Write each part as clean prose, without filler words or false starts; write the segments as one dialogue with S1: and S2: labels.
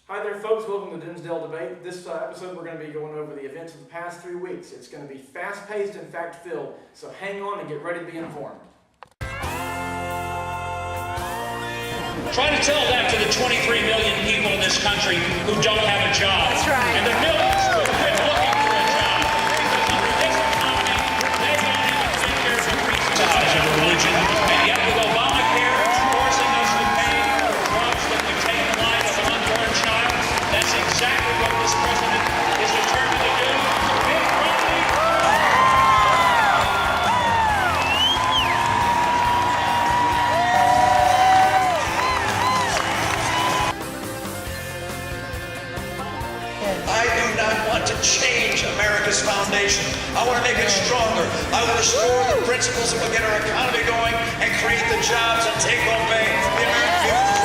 S1: Hi there folks, welcome to Dimsdale Debate. This episode we're going to be going over the events of the past 3 weeks. It's going to be fast-paced and fact-filled, so hang on and get ready to be informed.
S2: Try to tell that to the 23 million people in this country who don't have a job.
S3: That's right.
S2: And the millions who have been looking for a job. Because under this economy, they don't even think there's a reason of religion. And yet with Obamacare, it's forcing us to pay for drugs that would take the life of an unborn child. That's exactly what this president is determined to do. Mitt Romney. I do not want to change America's foundation. I want to make it stronger. I will restore the principles that will get our economy going and create the jobs and take home pay. The American people.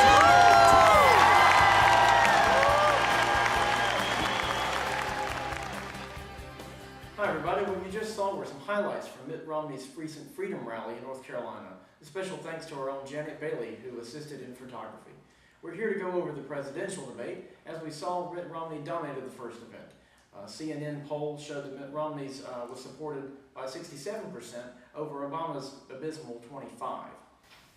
S1: Hi everybody, what you just saw were some highlights from Mitt Romney's recent Freedom Rally in North Carolina. A special thanks to our own Janet Bailey, who assisted in photography. We're here to go over the presidential debate. As we saw, Mitt Romney dominated the first event. CNN polls showed that Mitt Romney was supported by 67% over Obama's abysmal 25%.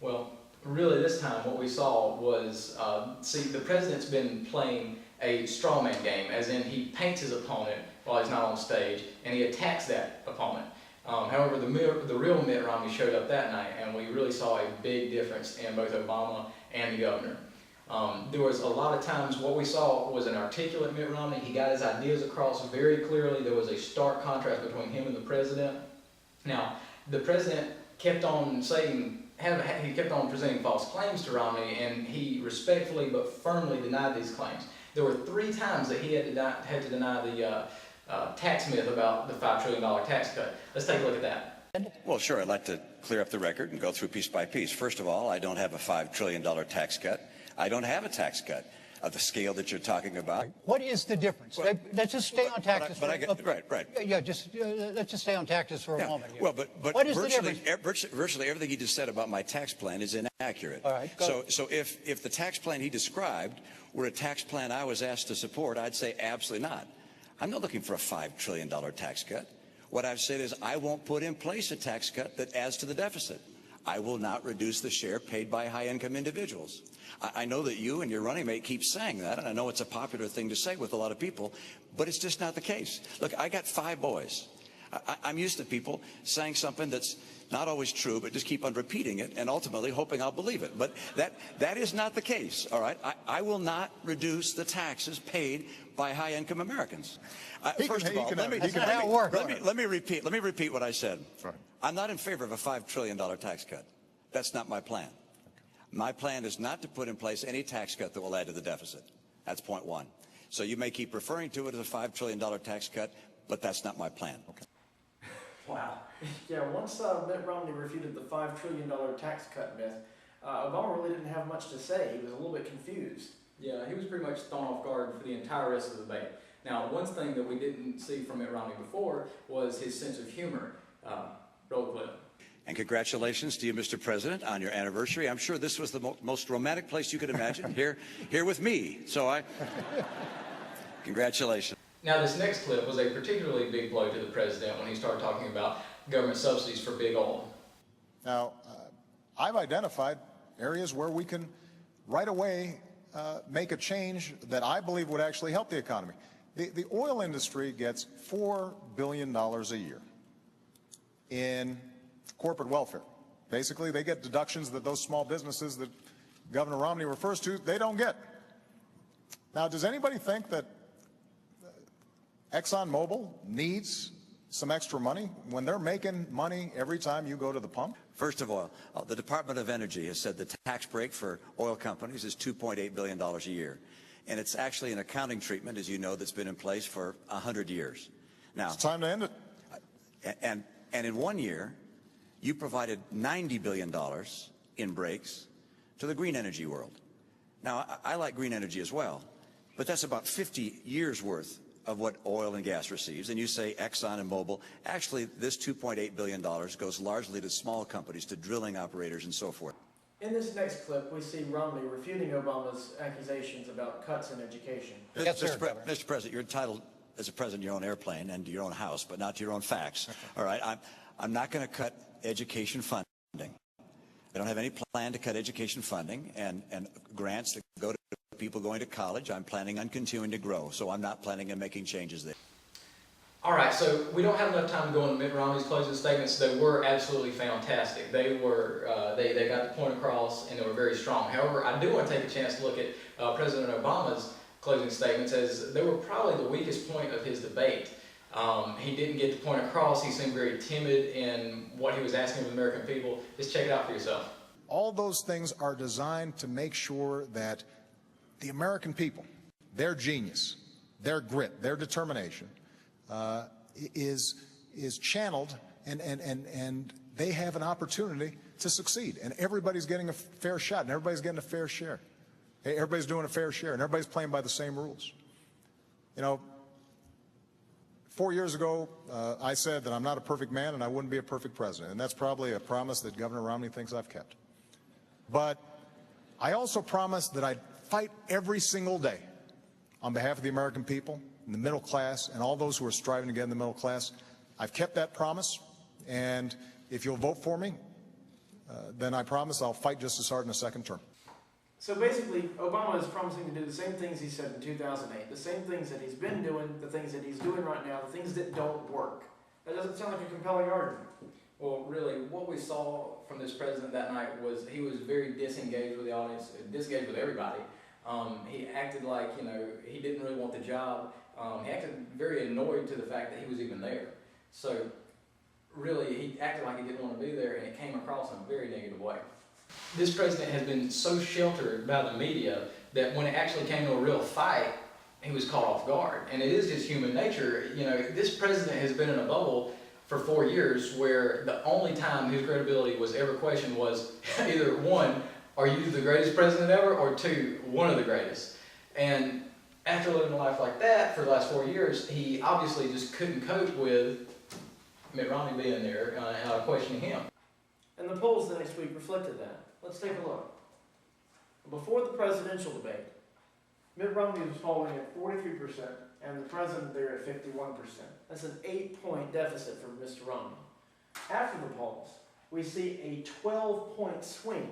S4: Well, really this time what we saw was, the president's been playing a straw man game, as in he paints his opponent while he's not on stage, and he attacks that opponent. However, the real Mitt Romney showed up that night, and we really saw a big difference in both Obama and the governor. There was a lot of times what we saw was an articulate Mitt Romney. He got his ideas across very clearly. There was a stark contrast between him and the president. Now, the president kept on saying, he kept on presenting false claims to Romney, and he respectfully but firmly denied these claims. There were 3 times that he had to deny the tax myth about the $5 trillion tax cut. Let's take a look at that.
S5: Well, sure. I'd like to clear up the record and go through piece by piece. First of all, I don't have a $5 trillion tax cut. I don't have a tax cut of the scale that you're talking about.
S6: What is the difference?
S5: Well,
S6: let's just stay on taxes.
S5: Right.
S6: Yeah, let's just stay on taxes for a moment. Here.
S5: Well, but
S6: what is the difference?
S5: Virtually everything he just said about my tax plan is inaccurate.
S6: All right.
S5: So if the tax plan he described were a tax plan I was asked to support, I'd say absolutely not. I'm not looking for a $5 trillion tax cut. What I've said is I won't put in place a tax cut that adds to the deficit. I will not reduce the share paid by high-income individuals. I know that you and your running mate keep saying that, and I know it's a popular thing to say with a lot of people, but it's just not the case. Look, I got 5 boys. I'm used to people saying something that's not always true, but just keep on repeating it and ultimately hoping I'll believe it. But that is not the case, all right? I will not reduce the taxes paid by high-income Americans. First of all, let me repeat what I said.
S7: Right.
S5: I'm not in favor of a $5 trillion tax cut. That's not my plan. My plan is not to put in place any tax cut that will add to the deficit. That's point 1. So you may keep referring to it as a $5 trillion tax cut, but that's not my plan.
S7: Okay.
S1: Wow. Yeah, once Mitt Romney refuted the $5 trillion tax cut myth, Obama really didn't have much to say. He was a little bit confused.
S4: Yeah, he was pretty much thrown off guard for the entire rest of the debate. Now, one thing that we didn't see from Mitt Romney before was his sense of humor. Roll the clip.
S5: And congratulations to you, Mr. President, on your anniversary. I'm sure this was the most romantic place you could imagine, here with me. So congratulations.
S4: Now, this next clip was a particularly big blow to the president when he started talking about government subsidies for big oil.
S7: Now, I've identified areas where we can right away make a change that I believe would actually help the economy. The oil industry gets $4 billion a year in corporate welfare. Basically, they get deductions that those small businesses that Governor Romney refers to, they don't get. Now, does anybody think that ExxonMobil needs some extra money when they're making money every time you go to the pump?
S5: First of all, the Department of Energy has said the tax break for oil companies is $2.8 billion a year. And it's actually an accounting treatment, as you know, that's been in place for 100 years. Now,
S7: It's time to end it.
S5: And in 1 year, you provided $90 billion in breaks to the green energy world. Now, I like green energy as well, but that's about 50 years worth of what oil and gas receives. And you say Exxon and Mobil. Actually, this $2.8 billion goes largely to small companies, to drilling operators and so forth.
S1: In this next clip, we see Romney refuting Obama's accusations about cuts in education.
S6: Yes, sir, Governor.
S5: Mr. President, you're entitled as a president to your own airplane and to your own house, but not to your own facts. All right, I'm not going to cut education funding. I don't have any plan to cut education funding and grants that go to people going to college. I'm planning on continuing to grow, so I'm not planning on making changes there.
S4: All right, so we don't have enough time to go into Mitt Romney's closing statements. They were absolutely fantastic. They were, they got the point across, and they were very strong. However, I do want to take a chance to look at President Obama's closing statements, as they were probably the weakest point of his debate. He didn't get the point across. He seemed very timid in what he was asking of the American people. Just check it out for yourself.
S7: All those things are designed to make sure that the American people, their genius, their grit, their determination, is channeled, and they have an opportunity to succeed. And everybody's getting a fair shot, and everybody's getting a fair share. Everybody's doing a fair share, and everybody's playing by the same rules. You know, 4 years ago, I said that I'm not a perfect man and I wouldn't be a perfect president, and that's probably a promise that Governor Romney thinks I've kept. But I also promised that I'd fight every single day on behalf of the American people, and the middle class, and all those who are striving to get in the middle class. I've kept that promise, and if you'll vote for me, then I promise I'll fight just as hard in a second term.
S1: So basically, Obama is promising to do the same things he said in 2008, the same things that he's been doing, the things that he's doing right now, the things that don't work. That doesn't sound like a compelling argument.
S4: Well, really, what we saw from this president that night was he was very disengaged with the audience, disengaged with everybody. He acted like, you know, he didn't really want the job. He acted very annoyed to the fact that he was even there. So, really, he acted like he didn't want to be there, and it came across in a very negative way. This president has been so sheltered by the media that when it actually came to a real fight, he was caught off guard. And it is just human nature. You know, this president has been in a bubble for 4 years where the only time his credibility was ever questioned was either one, are you the greatest president ever, or two, one of the greatest. And after living a life like that for the last 4 years, he obviously just couldn't cope with Mitt Romney being there questioning him.
S1: And the polls the next week reflected that. Let's take a look. Before the presidential debate, Mitt Romney was polling at 43%, and the president there at 51%. That's an 8-point deficit for Mr. Romney. After the polls, we see a 12-point swing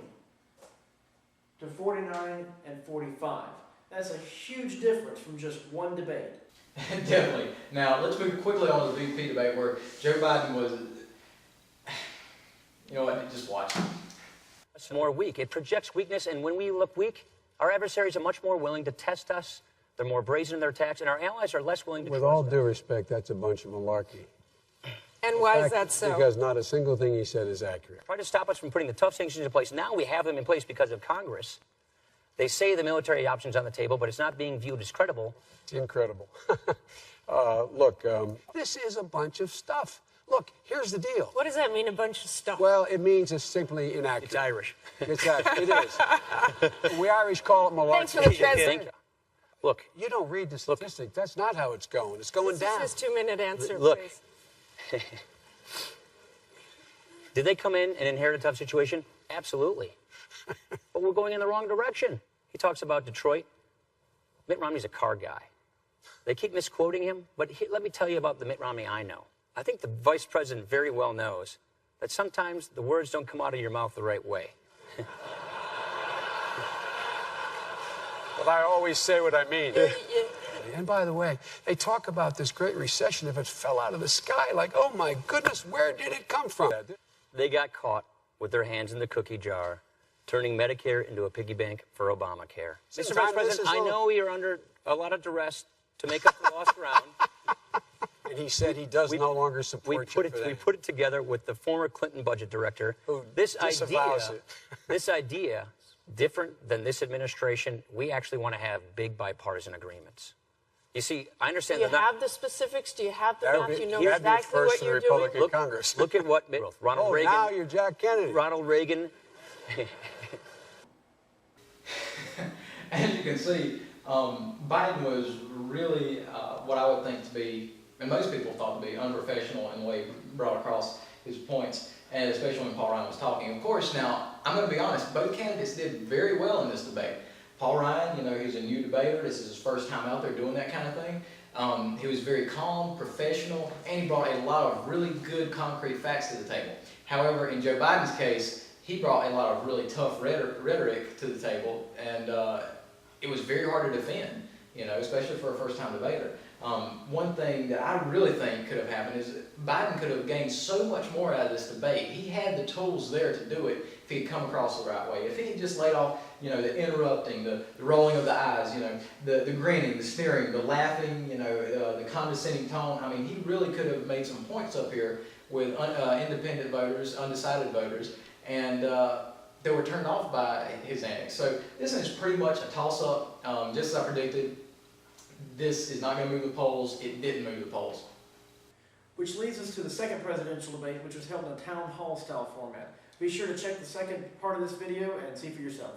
S1: to 49 and 45. That's a huge difference from just one debate.
S4: Definitely. Now, let's move quickly on to the VP debate where Joe Biden was, you know what, just watch.
S3: It's more weak. It projects weakness, and when we look weak, our adversaries are much more willing to test us. They're more brazen in their attacks, and our allies are less willing to
S8: With
S3: trust
S8: all
S3: us.
S8: due respect, that's a bunch of malarkey.
S9: And why is that so?
S8: Because not a single thing he said is accurate.
S3: Try to stop us from putting the tough sanctions in place. Now we have them in place because of Congress. They say the military option's on the table, but it's not being viewed as credible.
S8: It's incredible. Look, this is a bunch of stuff. Look, here's the deal.
S9: What does that mean, a bunch of stuff?
S8: Well, it means it's simply inaccurate.
S3: It's Irish.
S8: It is. We Irish call it malarkey.
S9: Thanks for the translation.
S3: Look.
S8: You don't read the statistics. That's not how it's going. It's going down.
S9: This is his 2-minute answer,
S3: Look.
S9: please.
S3: Did they come in and inherit a tough situation? Absolutely. But we're going in the wrong direction. He talks about Detroit. Mitt Romney's a car guy. They keep misquoting him, but let me tell you about the Mitt Romney I know. I think the vice president very well knows that sometimes the words don't come out of your mouth the right way.
S8: Well, I always say what I mean. And by the way, they talk about this great recession if it fell out of the sky. Like, oh my goodness, where did it come from?
S3: They got caught with their hands in the cookie jar, turning Medicare into a piggy bank for Obamacare. Mr. Vice President, I know you're under a lot of duress to make up the lost ground.
S8: And he said he does no longer support you for that.
S3: We put it together with the former Clinton budget director.
S8: Who
S3: this
S8: disavows it.
S3: This idea, different than this administration, we actually want to have big bipartisan agreements. You see, I understand
S9: Do you have the specifics? Do you have the math? You know exactly what you're doing?
S3: Look,
S8: Congress.
S3: Look at what Ronald Reagan.
S8: Now you're Jack Kennedy.
S3: Ronald Reagan.
S4: As you can see, Biden was really what I would think to be, and most people thought to be, unprofessional in the way he brought across his points, and especially when Paul Ryan was talking. Of course, now, I'm going to be honest, both candidates did very well in this debate. Paul Ryan, you know, he's a new debater. This is his first time out there doing that kind of thing. He was very calm, professional, and he brought a lot of really good concrete facts to the table. However, in Joe Biden's case, he brought a lot of really tough rhetoric to the table, and it was very hard to defend, you know, especially for a first-time debater. One thing that I really think could have happened is Biden could have gained so much more out of this debate. He had the tools there to do it if he had come across the right way. If he had just laid off, you know, the interrupting, the rolling of the eyes, you know, the grinning, the sneering, the laughing, you know, the condescending tone. I mean, he really could have made some points up here with independent voters, undecided voters, and they were turned off by his antics. So this is pretty much a toss-up, just as I predicted. This is not going to move the polls. It didn't move the polls.
S1: Which leads us to the second presidential debate, which was held in a town hall style format. Be sure to check the second part of this video and see for yourself.